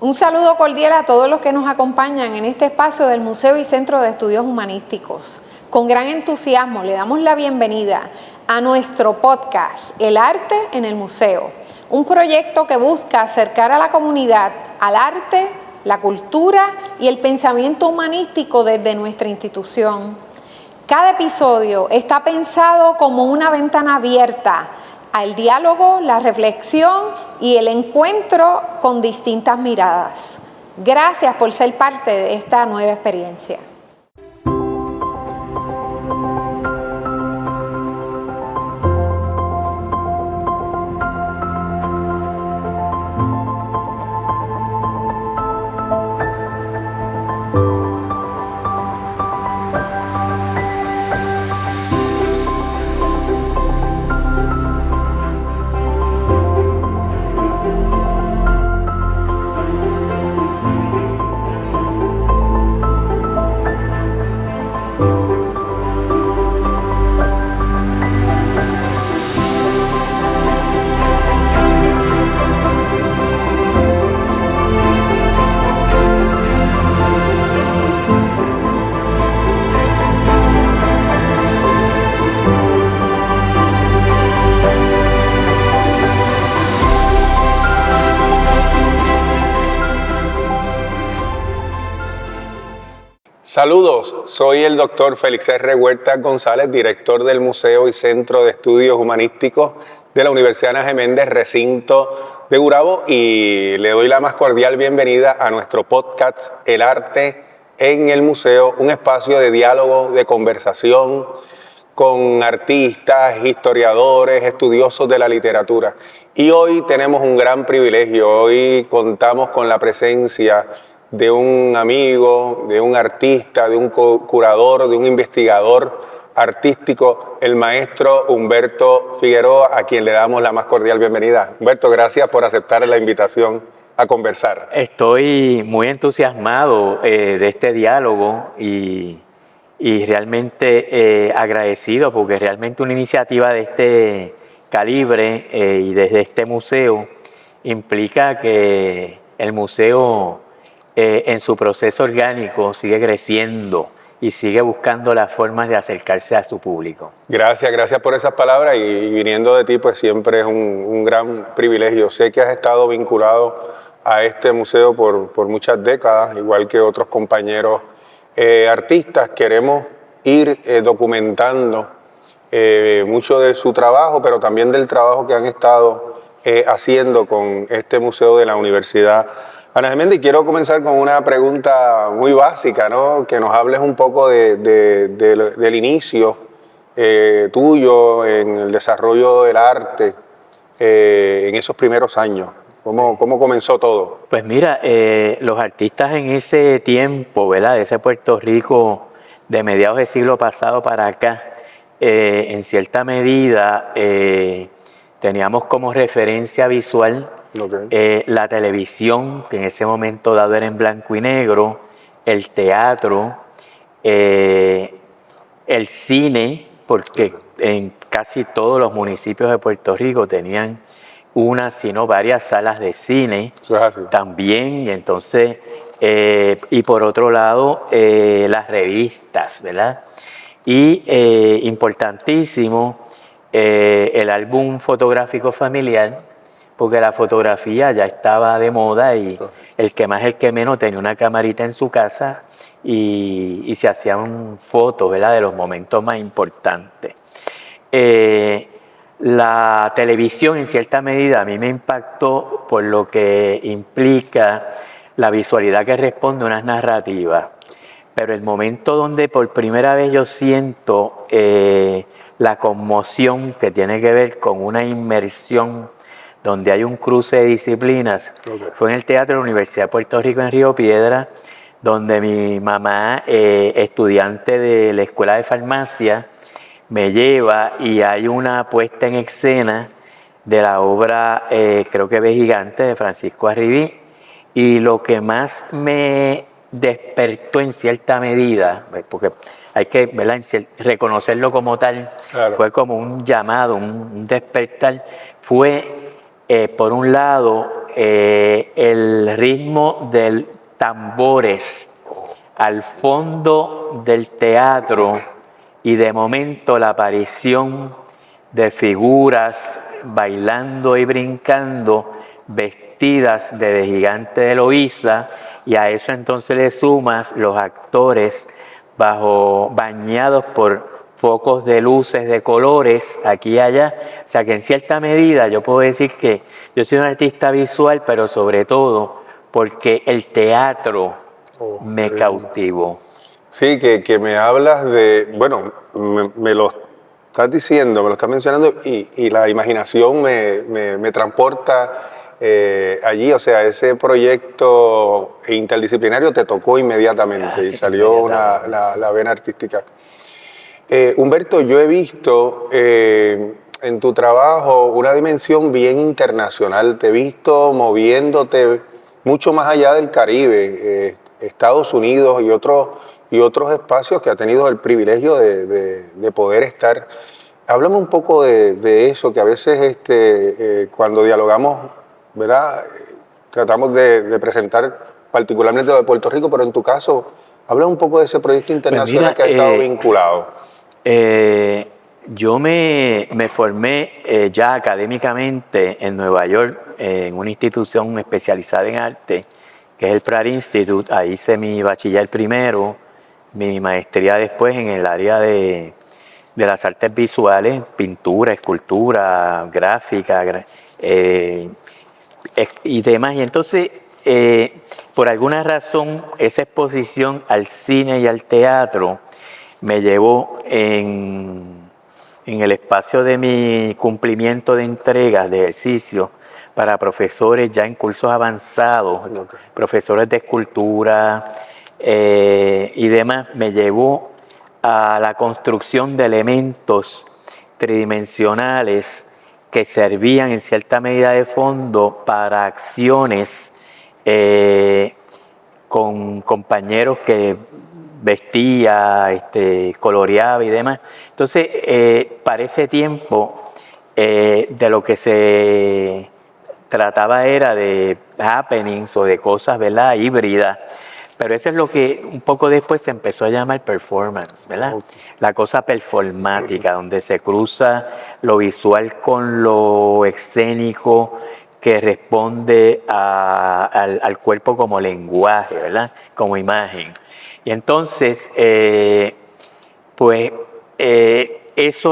Un saludo cordial a todos los que nos acompañan en este espacio del Museo y Centro de Estudios Humanísticos. Con gran entusiasmo le damos la bienvenida a nuestro podcast, El Arte en el Museo, un proyecto que busca acercar a la comunidad al arte, la cultura y el pensamiento humanístico desde nuestra institución. Cada episodio está pensado como una ventana abierta al diálogo, la reflexión y el encuentro con distintas miradas. Gracias por ser parte de esta nueva experiencia. Saludos, soy el doctor Félix R. Huerta González, director del Museo y Centro de Estudios Humanísticos de la Universidad Ana G. Méndez, recinto de Gurabo, y le doy la más cordial bienvenida a nuestro podcast El Arte en el Museo, un espacio de diálogo, de conversación con artistas, historiadores, estudiosos de la literatura. Y hoy tenemos un gran privilegio, hoy contamos con la presencia de un amigo, de un artista, de un curador, de un investigador artístico, el maestro Humberto Figueroa, a quien le damos la más cordial bienvenida. Humberto, gracias por aceptar la invitación a conversar. Estoy muy entusiasmado de este diálogo y realmente agradecido, porque realmente una iniciativa de este calibre y desde este museo implica que el museo en su proceso orgánico sigue creciendo y sigue buscando las formas de acercarse a su público. Gracias por esas palabras, y viniendo de ti pues siempre es un gran privilegio. Sé que has estado vinculado a este museo por muchas décadas, igual que otros compañeros artistas. Queremos ir documentando mucho de su trabajo, pero también del trabajo que han estado haciendo con este museo de la Universidad Ana G. Méndez. Quiero comenzar con una pregunta muy básica, ¿no? Que nos hables un poco del inicio tuyo en el desarrollo del arte en esos primeros años. ¿Cómo comenzó todo? Pues mira, los artistas en ese tiempo, ¿verdad? De ese Puerto Rico de mediados del siglo pasado para acá, en cierta medida teníamos como referencia visual la televisión, que en ese momento dado era en blanco y negro, el teatro, el cine, porque en casi todos los municipios de Puerto Rico tenían una, sino varias salas de cine. Eso es así. También, y entonces, y por otro lado, las revistas, ¿verdad? Y importantísimo, el álbum fotográfico familiar, porque la fotografía ya estaba de moda y el que más, el que menos tenía una camarita en su casa y se hacían fotos, ¿verdad?, de los momentos más importantes. La televisión en cierta medida a mí me impactó por lo que implica la visualidad que responde a unas narrativas, pero el momento donde por primera vez yo siento la conmoción que tiene que ver con una inmersión donde hay un cruce de disciplinas, fue en el Teatro de la Universidad de Puerto Rico en Río Piedra, donde mi mamá, estudiante de la Escuela de Farmacia, me lleva y hay una puesta en escena de la obra, creo que Ve Gigante, de Francisco Arribí, y lo que más me despertó en cierta medida, porque hay que, ¿verdad?, reconocerlo como tal, claro, fue como un llamado, un despertar, fue por un lado el ritmo de tambores al fondo del teatro y de momento la aparición de figuras bailando y brincando vestidas de Gigante de Loíza, y a eso entonces le sumas los actores bañados por focos de luces de colores aquí y allá. O sea que en cierta medida yo puedo decir que yo soy un artista visual, pero sobre todo porque el teatro me cautivó. Sí, que me hablas de, bueno, me lo estás diciendo, me lo estás mencionando y la imaginación me transporta allí, o sea, ese proyecto interdisciplinario te tocó inmediatamente y salió la vena artística. Humberto, yo he visto en tu trabajo una dimensión bien internacional, te he visto moviéndote mucho más allá del Caribe, Estados Unidos y otros espacios que ha tenido el privilegio de poder estar. Háblame un poco de eso, que a veces cuando dialogamos, ¿verdad? Tratamos de presentar particularmente lo de Puerto Rico, pero en tu caso, habla un poco de ese proyecto internacional que ha estado vinculado. Yo me formé ya académicamente en Nueva York, en una institución especializada en arte, que es el Pratt Institute. Ahí hice mi bachiller primero, mi maestría después en el área de las artes visuales, pintura, escultura, gráfica y demás. Y entonces, por alguna razón, esa exposición al cine y al teatro me llevó en el espacio de mi cumplimiento de entregas, de ejercicio, para profesores ya en cursos avanzados, profesores de escultura y demás, me llevó a la construcción de elementos tridimensionales que servían en cierta medida de fondo para acciones con compañeros que vestía, coloreaba y demás. Entonces, para ese tiempo, de lo que se trataba era de happenings o de cosas, ¿verdad?, híbridas. Pero eso es lo que un poco después se empezó a llamar performance, ¿verdad? Okay. La cosa performática, donde se cruza lo visual con lo escénico, que responde al cuerpo como lenguaje, ¿verdad?, como imagen. Y entonces, eso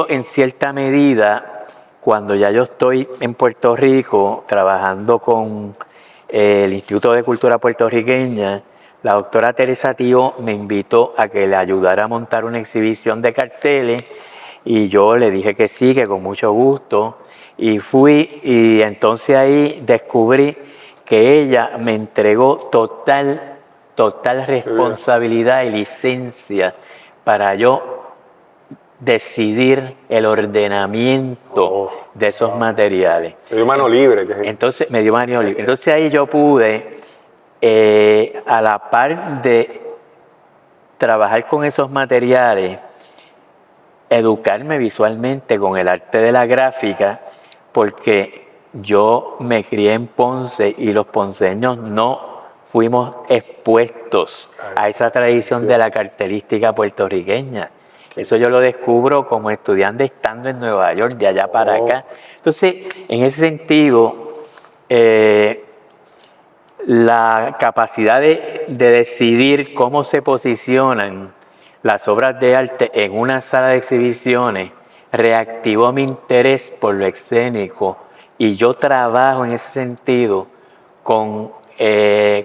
en cierta medida, cuando ya yo estoy en Puerto Rico trabajando con el Instituto de Cultura Puertorriqueña, la doctora Teresa Tío me invitó a que le ayudara a montar una exhibición de carteles y yo le dije que sí, que con mucho gusto, y fui, y entonces ahí descubrí que ella me entregó total responsabilidad y licencia para yo decidir el ordenamiento de esos materiales. Me dio mano libre. Entonces, me dio mano libre. Entonces ahí yo pude, a la par de trabajar con esos materiales, educarme visualmente con el arte de la gráfica, porque yo me crié en Ponce y los ponceños no fuimos expuestos a esa tradición de la cartelística puertorriqueña. Eso yo lo descubro como estudiante estando en Nueva York, de allá para acá. Entonces, en ese sentido, la capacidad de decidir cómo se posicionan las obras de arte en una sala de exhibiciones reactivó mi interés por lo escénico, y yo trabajo en ese sentido con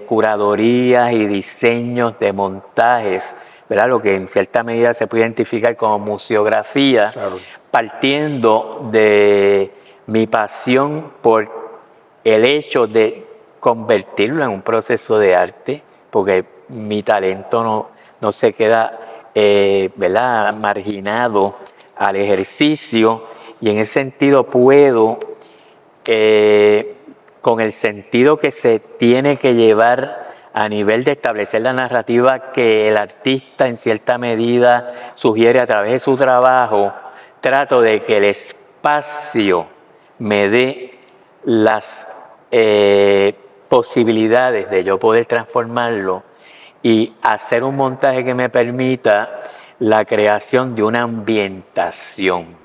curadorías y diseños de montajes, ¿verdad?, lo que en cierta medida se puede identificar como museografía, claro, partiendo de mi pasión por el hecho de convertirlo en un proceso de arte, porque mi talento no se queda ¿verdad?, marginado al ejercicio, y en ese sentido puedo, con el sentido que se tiene que llevar a nivel de establecer la narrativa que el artista en cierta medida sugiere a través de su trabajo, trato de que el espacio me dé las posibilidades de yo poder transformarlo y hacer un montaje que me permita la creación de una ambientación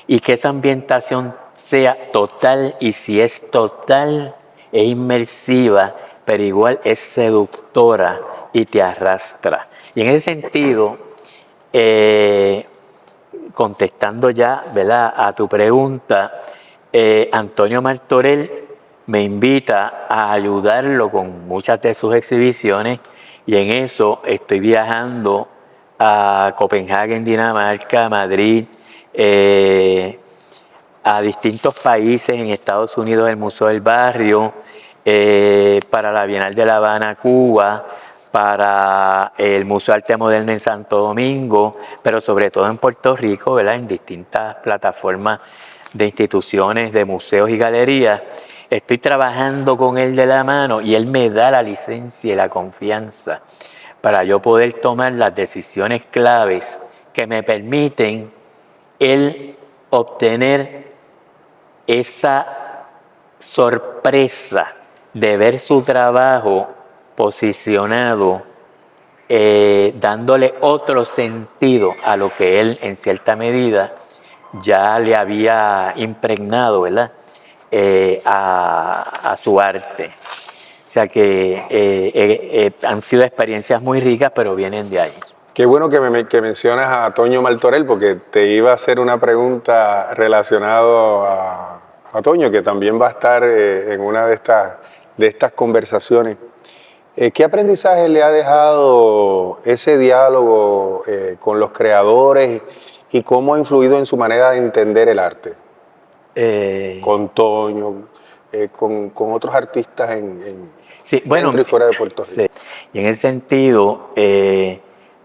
y que esa ambientación sea total, y si es total es inmersiva, pero igual es seductora y te arrastra. Y en ese sentido, contestando ya, ¿verdad?, a tu pregunta, Antonio Martorell me invita a ayudarlo con muchas de sus exhibiciones, y en eso estoy viajando a Copenhague, Dinamarca, a Madrid, a distintos países en Estados Unidos, el Museo del Barrio, para la Bienal de La Habana, Cuba, para el Museo de Arte Moderno en Santo Domingo, pero sobre todo en Puerto Rico, ¿verdad?, en distintas plataformas de instituciones, de museos y galerías. Estoy trabajando con él de la mano y él me da la licencia y la confianza para yo poder tomar las decisiones claves que me permiten él obtener esa sorpresa de ver su trabajo posicionado, dándole otro sentido a lo que él en cierta medida ya le había impregnado, ¿verdad?, a su arte. O sea que han sido experiencias muy ricas, pero vienen de ahí. Qué bueno que mencionas a Toño Martorell, porque te iba a hacer una pregunta relacionada a Toño, que también va a estar en una de estas conversaciones. ¿Qué aprendizaje le ha dejado ese diálogo con los creadores y cómo ha influido en su manera de entender el arte? Con Toño, con otros artistas dentro y fuera de Puerto Rico. Sí. Y en ese sentido,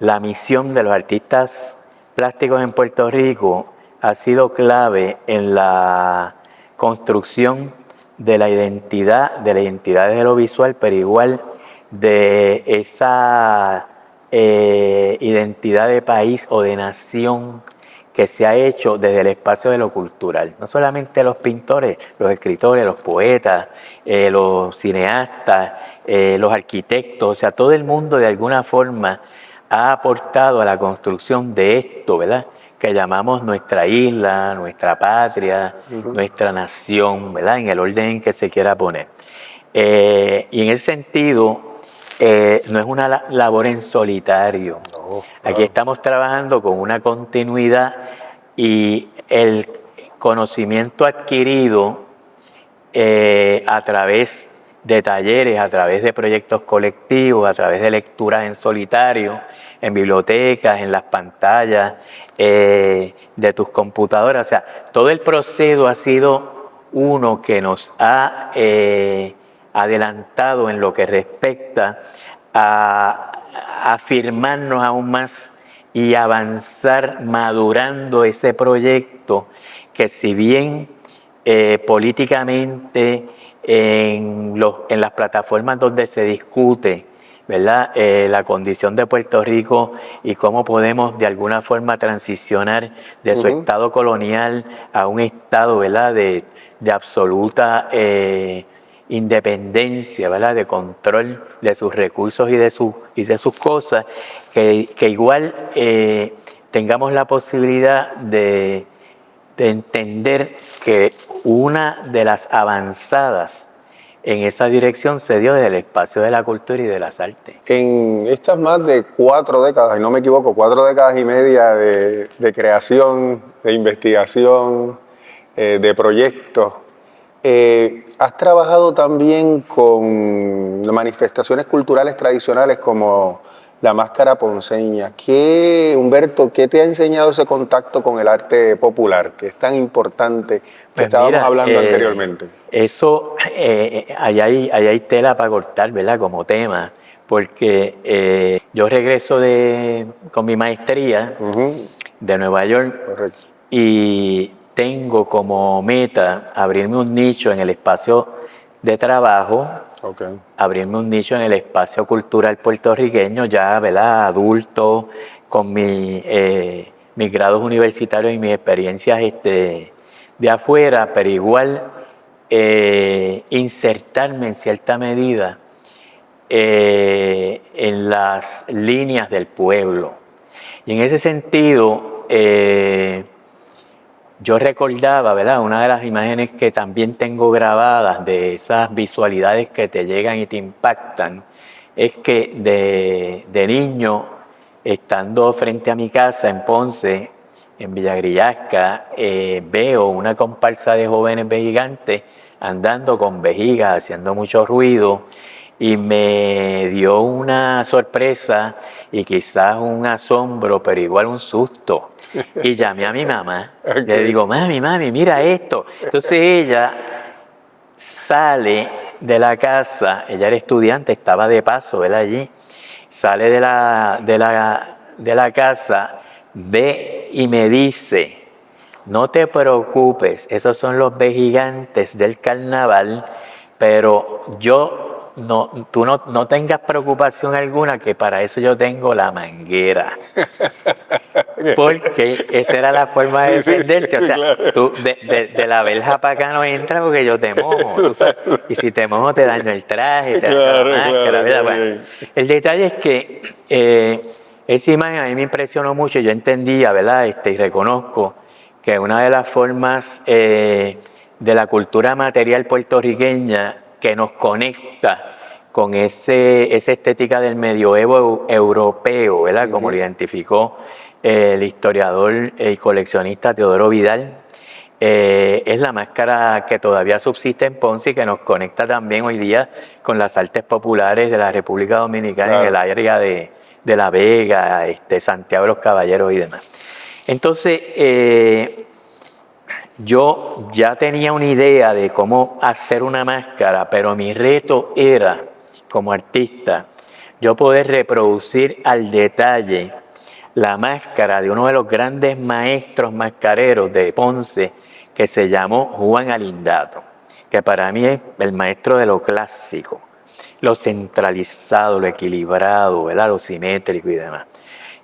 la misión de los artistas plásticos en Puerto Rico ha sido clave en la construcción de la identidad de lo visual, pero igual de esa identidad de país o de nación que se ha hecho desde el espacio de lo cultural. No solamente los pintores, los escritores, los poetas, los cineastas, los arquitectos, o sea, todo el mundo de alguna forma ha aportado a la construcción de esto, ¿verdad?, que llamamos nuestra isla, nuestra patria, nuestra nación, ¿verdad?, en el orden en que se quiera poner. Y en ese sentido, no es una labor en solitario. No, claro. Aquí estamos trabajando con una continuidad, y el conocimiento adquirido a través de talleres, a través de proyectos colectivos, a través de lecturas en solitario, en bibliotecas, en las pantallas de tus computadoras. O sea, todo el proceso ha sido uno que nos ha adelantado en lo que respecta a afirmarnos aún más y avanzar madurando ese proyecto que, si bien políticamente en las plataformas donde se discute, ¿verdad?, la condición de Puerto Rico y cómo podemos de alguna forma transicionar de su estado colonial a un estado, ¿verdad?, de absoluta independencia, ¿verdad?, de control de sus recursos y de sus cosas, que igual tengamos la posibilidad de entender que una de las avanzadas en esa dirección se dio desde el espacio de la cultura y de las artes. En estas más de 4 décadas, y no me equivoco, 4 décadas y media de creación, de investigación, de proyectos, has trabajado también con manifestaciones culturales tradicionales como la máscara ponceña. Humberto, ¿qué te ha enseñado ese contacto con el arte popular, que es tan importante, que estábamos hablando anteriormente? Eso, allá hay tela para cortar, ¿verdad?, como tema, porque yo regreso con mi maestría de Nueva York. Correcto. Y tengo como meta abrirme un nicho en el espacio de trabajo, abrirme un nicho en el espacio cultural puertorriqueño, ya, ¿verdad?, adulto, con mis grados universitarios y mis experiencias de afuera, pero igual insertarme en cierta medida en las líneas del pueblo. Y en ese sentido, yo recordaba, ¿verdad? Una de las imágenes que también tengo grabadas de esas visualidades que te llegan y te impactan, es que de niño, estando frente a mi casa en Ponce, en Villagrillasca, veo una comparsa de jóvenes vejigantes andando con vejigas, haciendo mucho ruido, y me dio una sorpresa y quizás un asombro, pero igual un susto. Y llamé a mi mamá, le digo, mami, mira esto. Entonces ella sale de la casa, ella era estudiante, estaba de paso, ¿verdad? Allí, sale de la casa, ve y me dice, no te preocupes, esos son los vejigantes del carnaval, pero tú no tengas preocupación alguna, que para eso yo tengo la manguera. Porque esa era la forma de defenderte. O sea, claro. tú de la verja para acá no entras porque yo te mojo. ¿Tú sabes? Y si te mojo te daño el traje, te daño la máscara. ¿Verdad? Bueno, el detalle es que esa imagen a mí me impresionó mucho. Yo entendía, ¿verdad? Y reconozco que una de las formas de la cultura material puertorriqueña que nos conecta con esa estética del medioevo europeo, ¿verdad? Como lo identificó el historiador y coleccionista Teodoro Vidal, es la máscara que todavía subsiste en Ponce y que nos conecta también hoy día con las artes populares de la República Dominicana, claro, en el área de La Vega, Santiago de los Caballeros y demás. Entonces, yo ya tenía una idea de cómo hacer una máscara, pero mi reto era, como artista, yo poder reproducir al detalle la máscara de uno de los grandes maestros mascareros de Ponce, que se llamó Juan Alindato, que para mí es el maestro de lo clásico, lo centralizado, lo equilibrado, ¿verdad? Lo simétrico y demás.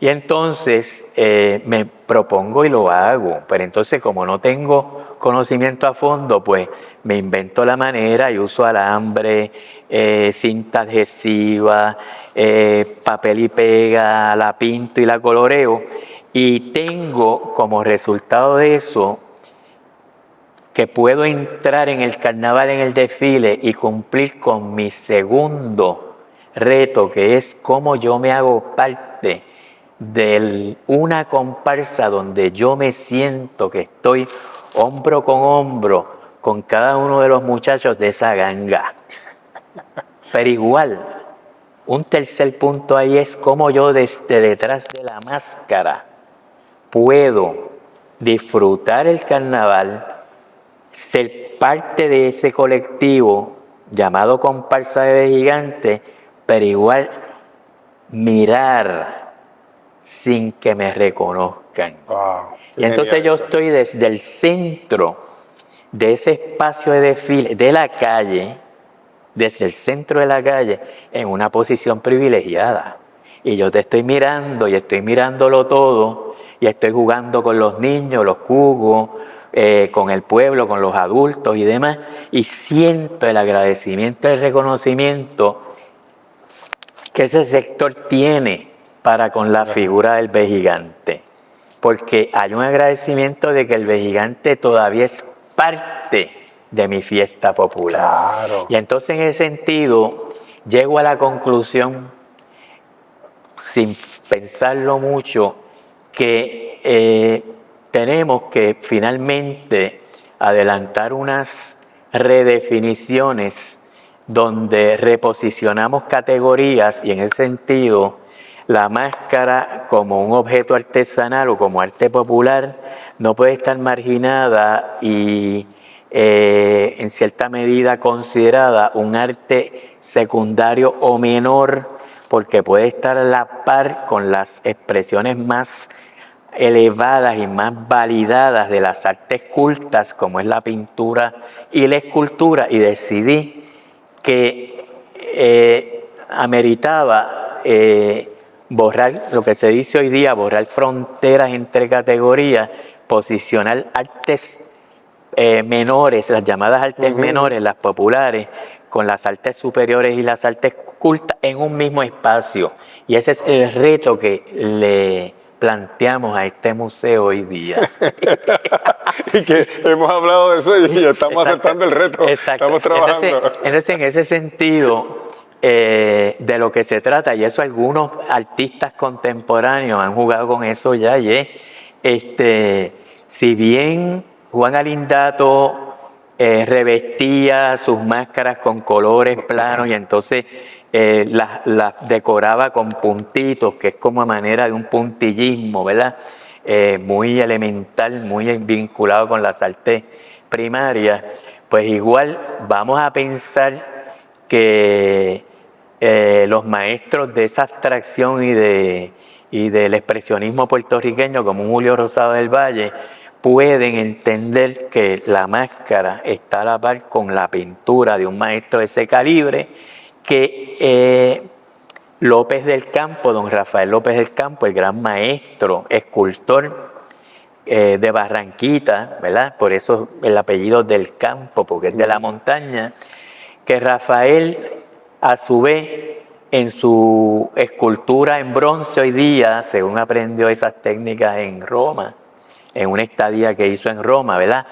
Y entonces me propongo y lo hago, pero entonces como no tengo conocimiento a fondo, pues me invento la manera y uso alambre, cinta adhesiva, papel y pega, la pinto y la coloreo, y tengo como resultado de eso que puedo entrar en el carnaval, en el desfile, y cumplir con mi segundo reto, que es cómo yo me hago parte de una comparsa donde yo me siento que estoy hombro con hombro con cada uno de los muchachos de esa ganga. Pero igual, un tercer punto ahí es cómo yo desde detrás de la máscara puedo disfrutar el carnaval, ser parte de ese colectivo llamado comparsa de gigantes, pero igual mirar sin que me reconozcan. Wow, y entonces yo estoy desde el centro de ese espacio de desfile, de la calle, desde el centro de la calle, en una posición privilegiada. Y yo te estoy mirando y estoy mirándolo todo, y estoy jugando con los niños, los cugos, con el pueblo, con los adultos y demás, y siento el agradecimiento, el reconocimiento que ese sector tiene para con la figura del vejigante, porque hay un agradecimiento de que el vejigante todavía es parte de mi fiesta popular. Claro. Y entonces en ese sentido llego a la conclusión, sin pensarlo mucho, que tenemos que finalmente adelantar unas redefiniciones donde reposicionamos categorías, y en ese sentido la máscara como un objeto artesanal o como arte popular no puede estar marginada y en cierta medida considerada un arte secundario o menor, porque puede estar a la par con las expresiones más elevadas y más validadas de las artes cultas, como es la pintura y la escultura, y decidí que ameritaba borrar lo que se dice hoy día, borrar fronteras entre categorías, posicionar artes menores, las llamadas artes menores, las populares, con las artes superiores y las artes cultas en un mismo espacio. Y ese es el reto que le planteamos a este museo hoy día. Y que hemos hablado de eso y estamos aceptando el reto. Exacto. Estamos trabajando. Entonces, en ese sentido, de lo que se trata, y eso algunos artistas contemporáneos han jugado con eso ya, y es, si bien Juan Alindato revestía sus máscaras con colores planos y entonces las decoraba con puntitos, que es como a manera de un puntillismo, ¿verdad? Muy elemental, muy vinculado con las artes primarias, pues igual vamos a pensar que los maestros de esa abstracción y del expresionismo puertorriqueño, como un Julio Rosado del Valle, pueden entender que la máscara está a la par con la pintura de un maestro de ese calibre, que López del Campo, don Rafael López del Campo, el gran maestro, escultor de Barranquita, ¿verdad? Por eso el apellido del Campo, porque es de la montaña, que Rafael, a su vez, en su escultura en bronce hoy día, según aprendió esas técnicas en Roma, en una estadía que hizo en Roma, ¿verdad?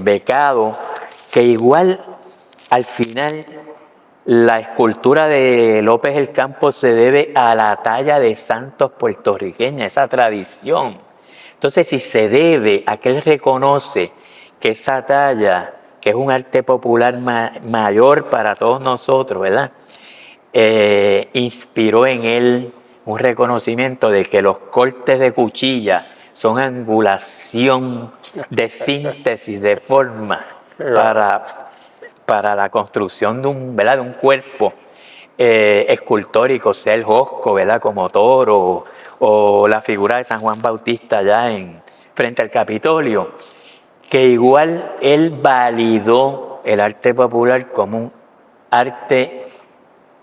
Becado, que igual al final la escultura de López del Campo se debe a la talla de santos puertorriqueña, esa tradición. Entonces, si se debe a que él reconoce que esa talla, que es un arte popular mayor para todos nosotros, ¿verdad? Inspiró en él un reconocimiento de que los cortes de cuchilla son angulación de síntesis de forma para la construcción de un cuerpo escultórico, sea el Josco, ¿verdad? Como Toro, o la figura de San Juan Bautista allá frente al Capitolio, que igual él validó el arte popular como un arte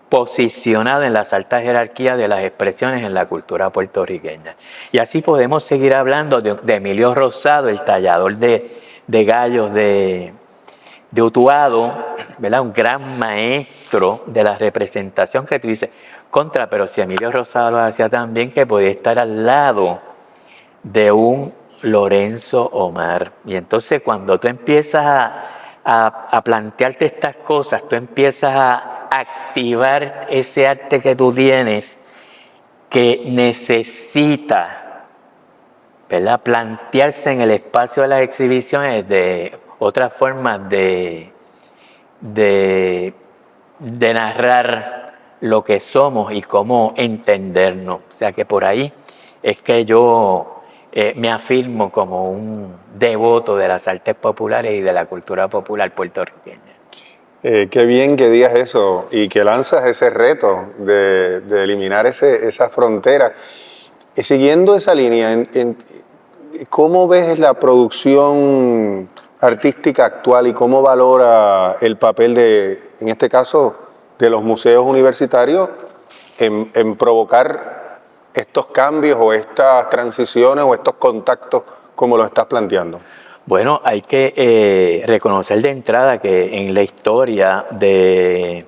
posicionado en las altas jerarquías de las expresiones en la cultura puertorriqueña. Y así podemos seguir hablando de Emilio Rosado, el tallador de gallos de Utuado, ¿verdad? Un gran maestro de la representación, que tú dices, pero si Emilio Rosado lo hacía tan bien, que podía estar al lado de un Lorenzo Omar. Y entonces cuando tú empiezas a plantearte estas cosas, tú empiezas a activar ese arte que tú tienes, que necesita, ¿verdad?, plantearse en el espacio de las exhibiciones de otras formas de narrar lo que somos y cómo entendernos. O sea que por ahí es que yo me afirmo como un devoto de las artes populares y de la cultura popular puertorriqueña. Qué bien que digas eso y que lanzas ese reto de eliminar esa frontera. Siguiendo esa línea, ¿cómo ves la producción artística actual y cómo valora el papel en este caso, de los museos universitarios en provocar estos cambios o estas transiciones o estos contactos como lo estás planteando? Bueno, hay que reconocer de entrada que en la historia de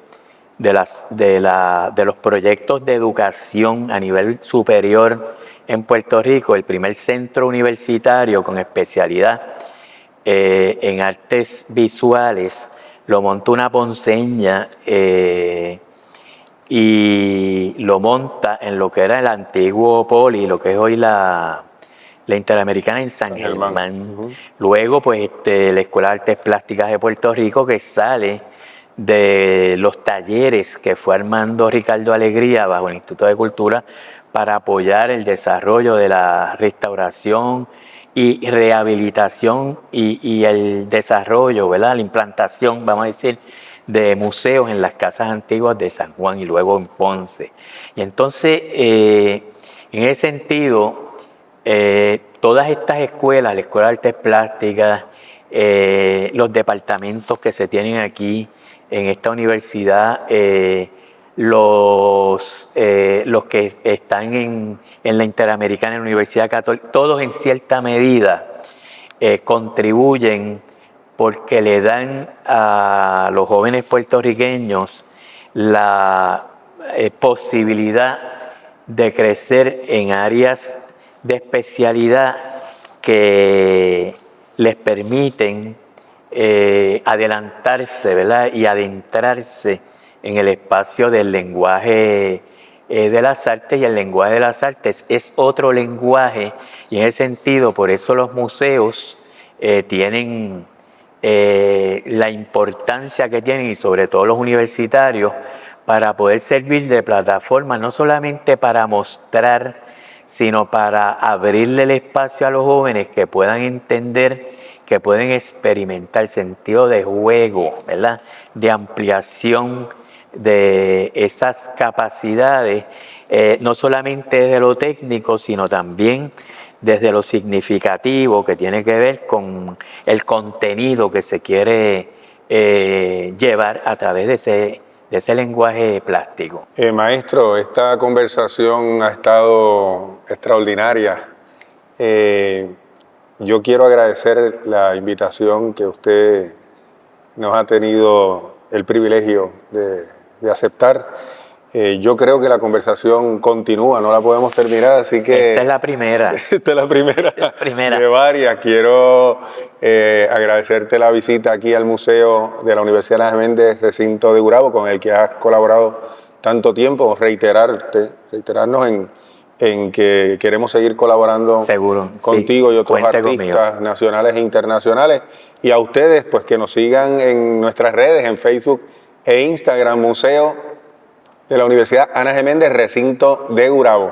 los proyectos de educación a nivel superior en Puerto Rico, el primer centro universitario con especialidad en artes visuales lo montó una ponceña y lo monta en lo que era el antiguo Poli, lo que es hoy la Interamericana en San Germán. Luego, pues, la Escuela de Artes Plásticas de Puerto Rico, que sale de los talleres que fue armando Ricardo Alegría bajo el Instituto de Cultura para apoyar el desarrollo de la restauración y rehabilitación y el desarrollo, ¿verdad?, la implantación, vamos a decir, de museos en las casas antiguas de San Juan y luego en Ponce. Y entonces, en ese sentido, todas estas escuelas, la Escuela de Artes Plásticas, los departamentos que se tienen aquí en esta universidad, los que están en la Interamericana, en la Universidad Católica, todos en cierta medida contribuyen porque le dan a los jóvenes puertorriqueños la posibilidad de crecer en áreas de especialidad que les permiten adelantarse, ¿verdad? Y adentrarse en el espacio del lenguaje de las artes, y el lenguaje de las artes es otro lenguaje, y en ese sentido, por eso los museos tienen la importancia que tienen, y sobre todo los universitarios, para poder servir de plataforma, no solamente para mostrar, sino para abrirle el espacio a los jóvenes que puedan entender, que pueden experimentar sentido de juego, ¿verdad? De ampliación de esas capacidades, no solamente de lo técnico, sino también desde lo significativo, que tiene que ver con el contenido que se quiere llevar a través de ese lenguaje plástico. Maestro, esta conversación ha estado extraordinaria. Yo quiero agradecer la invitación que usted nos ha tenido el privilegio de aceptar. Yo creo que la conversación continúa, no la podemos terminar, así que... Esta es la primera. Esta es la primera de varias. Quiero agradecerte la visita aquí al Museo de la Universidad Ana Geméndez, recinto de Gurabo, con el que has colaborado tanto tiempo. Reiterarnos en que queremos seguir colaborando contigo y otros artistas nacionales e internacionales. Y a ustedes, pues que nos sigan en nuestras redes, en Facebook e Instagram, Museo de la Universidad Ana Geméndez, recinto de Gurabo.